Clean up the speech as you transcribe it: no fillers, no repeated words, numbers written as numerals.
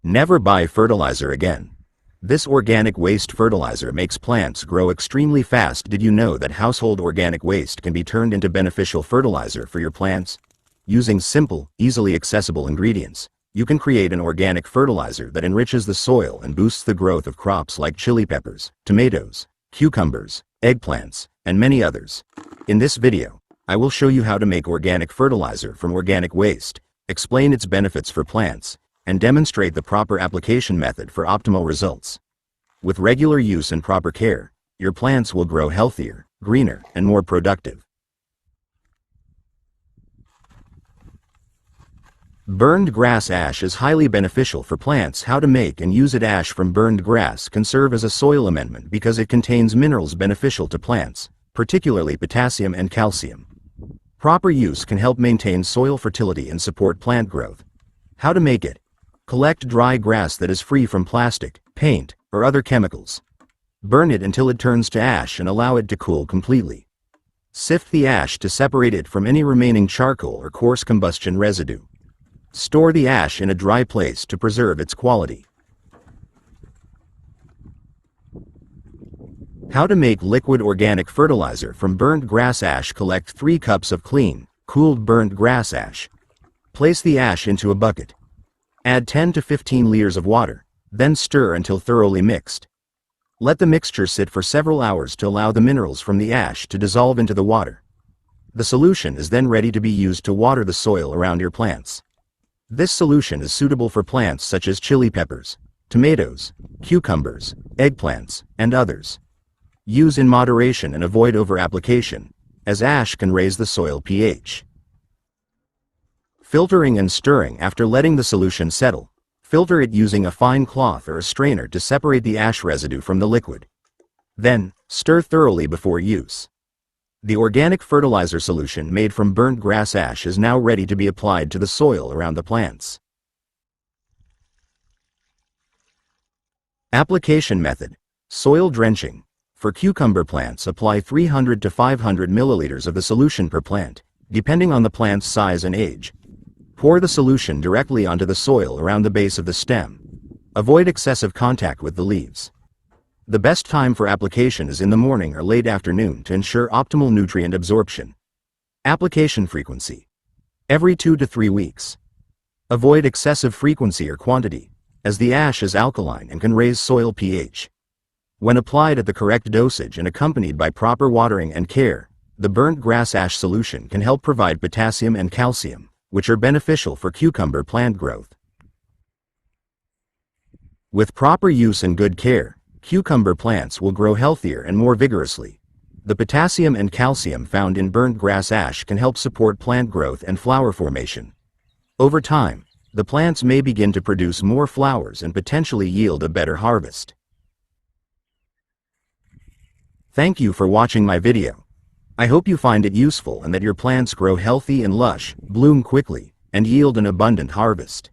Never buy fertilizer again. This organic waste fertilizer makes plants grow extremely fast. Did you know that household organic waste can be turned into beneficial fertilizer for your plants? Using simple, easily accessible ingredients, you can create an organic fertilizer that enriches the soil and boosts the growth of crops like chili peppers, tomatoes, cucumbers, eggplants, and many others. In this video, I will show you how to make organic fertilizer from organic waste, explain its benefits for plants, and demonstrate the proper application method for optimal results. With regular use and proper care, your plants will grow healthier, greener, and more productive. Burned grass ash is highly beneficial for plants. How to make and use it? Ash from burned grass can serve as a soil amendment because it contains minerals beneficial to plants, particularly potassium and calcium. Proper use can help maintain soil fertility and support plant growth. How to make it? Collect dry grass that is free from plastic, paint, or other chemicals. Burn it until it turns to ash and allow it to cool completely. Sift the ash to separate it from any remaining charcoal or coarse combustion residue. Store the ash in a dry place to preserve its quality. How to make liquid organic fertilizer from burnt grass ash? Collect 3 cups of clean, cooled burnt grass ash. Place the ash into a bucket. Add 10 to 15 liters of water, then stir until thoroughly mixed. Let the mixture sit for several hours to allow the minerals from the ash to dissolve into the water. The solution is then ready to be used to water the soil around your plants. This solution is suitable for plants such as chili peppers, tomatoes, cucumbers, eggplants, and others. Use in moderation and avoid over-application, as ash can raise the soil pH. Filtering and stirring. After letting the solution settle, filter it using a fine cloth or a strainer to separate the ash residue from the liquid. Then, stir thoroughly before use. The organic fertilizer solution made from burnt grass ash is now ready to be applied to the soil around the plants. Application method: soil drenching. For cucumber plants, apply 300 to 500 milliliters of the solution per plant, depending on the plant's size and age. Pour the solution directly onto the soil around the base of the stem. Avoid excessive contact with the leaves. The best time for application is in the morning or late afternoon to ensure optimal nutrient absorption. Application frequency: every 2 to 3 weeks. Avoid excessive frequency or quantity, as the ash is alkaline and can raise soil pH. When applied at the correct dosage and accompanied by proper watering and care, the burnt grass ash solution can help provide potassium and calcium, which are beneficial for cucumber plant growth. With proper use and good care, cucumber plants will grow healthier and more vigorously. The potassium and calcium found in burnt grass ash can help support plant growth and flower formation. Over time, the plants may begin to produce more flowers and potentially yield a better harvest. Thank you for watching my video. I hope you find it useful and that your plants grow healthy and lush, bloom quickly, and yield an abundant harvest.